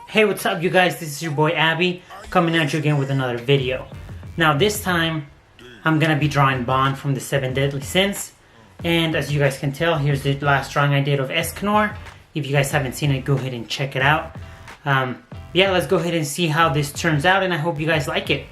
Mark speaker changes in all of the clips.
Speaker 1: Hey, what's up you guys? This is your boy Abby coming at you again with another video. Now this time I'm gonna be drawing Bond from the 7 Deadly Sins, and as you guys can tell, here's the last drawing I did of Escanor. If you guys haven't seen it, go ahead and check it out. Yeah, let's go ahead and see how this turns out, and I hope you guys like it.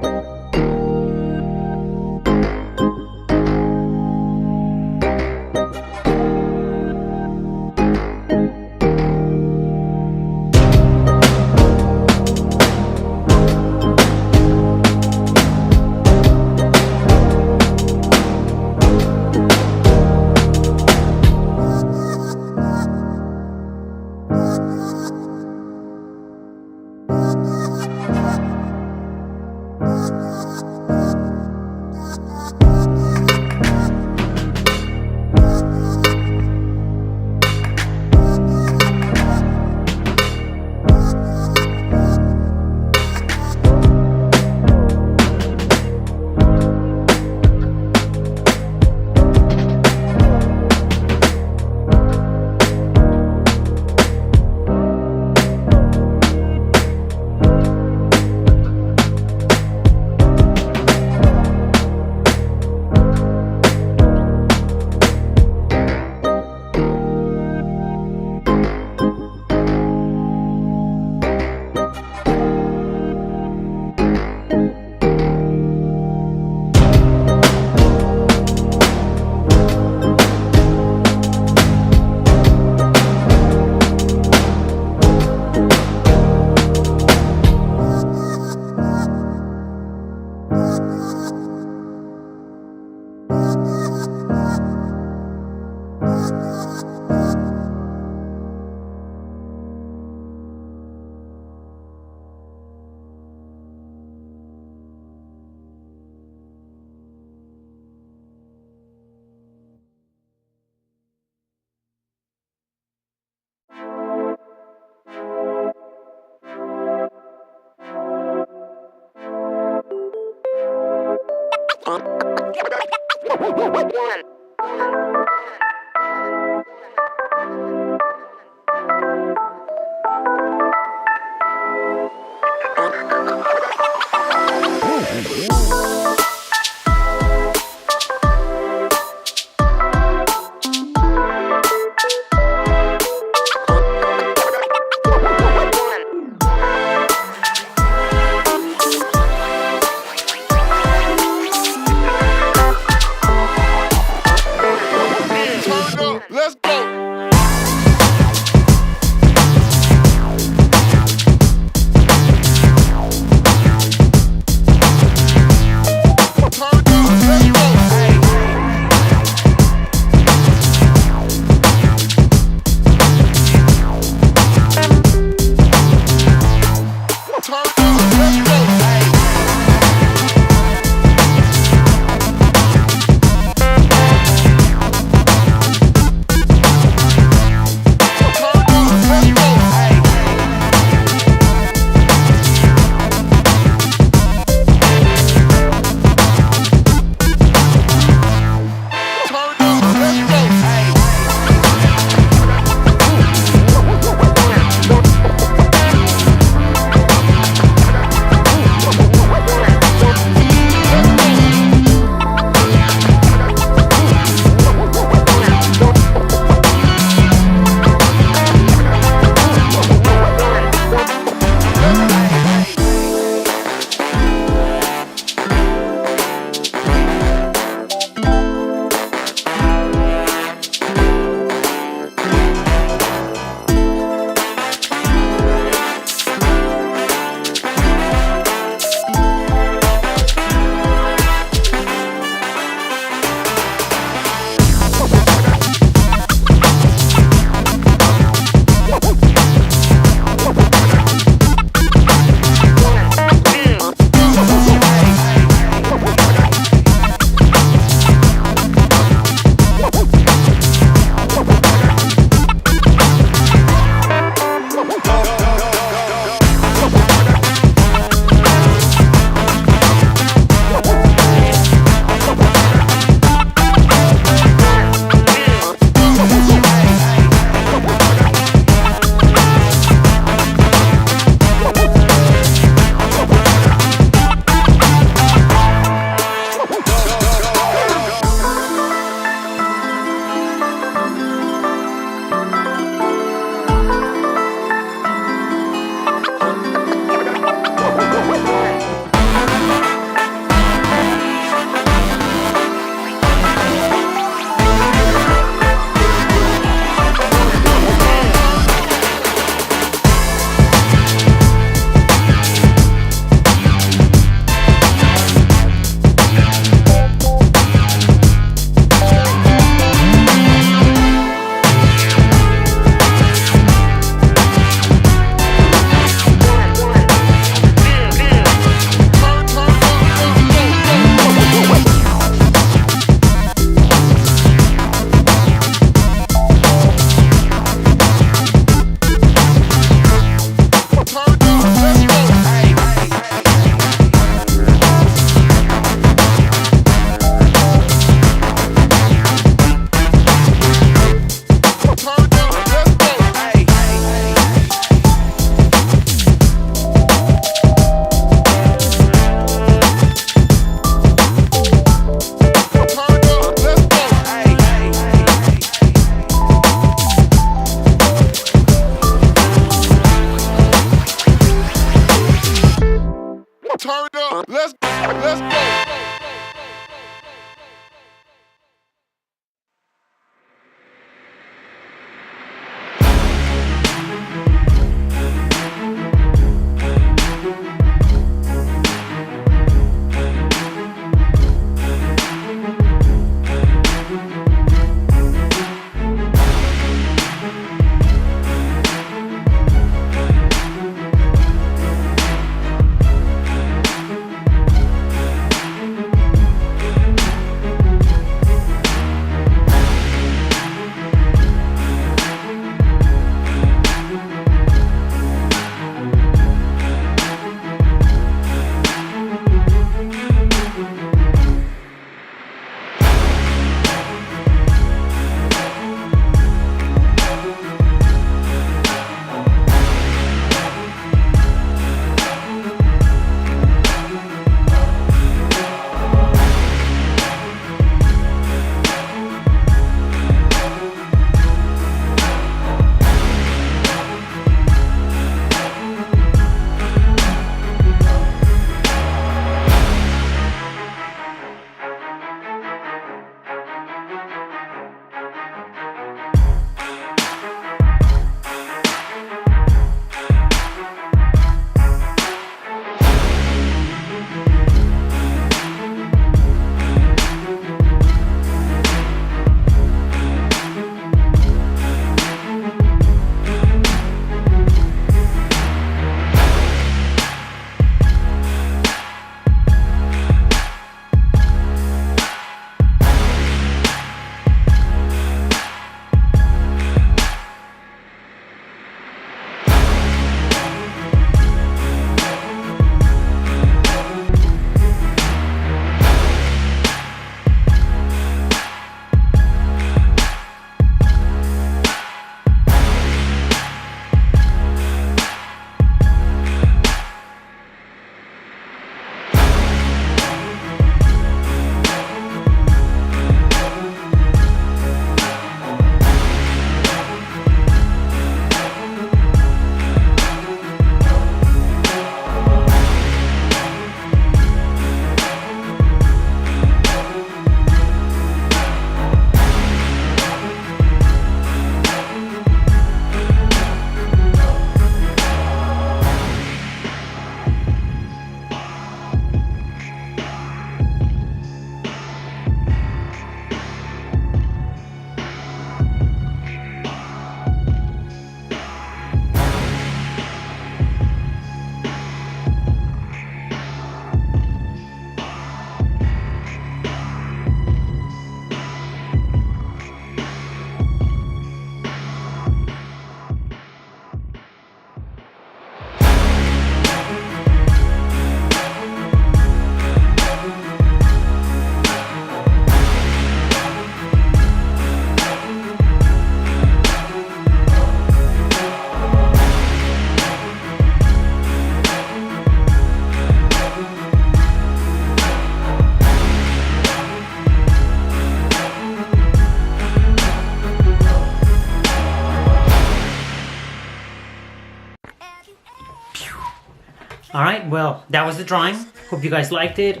Speaker 1: Alright, well, that was the drawing. Hope you guys liked it.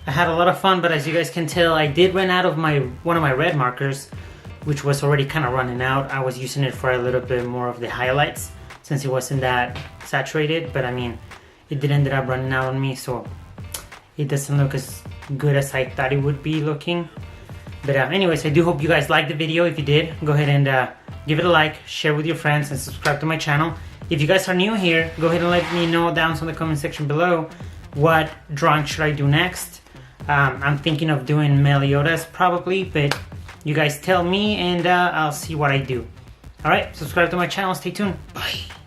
Speaker 1: I had a lot of fun, but as you guys can tell, I did run out of one of my red markers, which was already kind of running out. I was using it for a little bit more of the highlights since it wasn't that saturated, but I mean, it did end up running out on me, so it doesn't look as good as I thought it would be looking. But anyways, I do hope you guys liked the video. If you did, go ahead and give it a like, share with your friends, and subscribe to my channel. If you guys are new here, go ahead and let me know down in the comment section below what drawing should I do next. I'm thinking of doing Meliodas probably, but you guys tell me and I'll see what I do. Alright, subscribe to my channel, stay tuned, bye!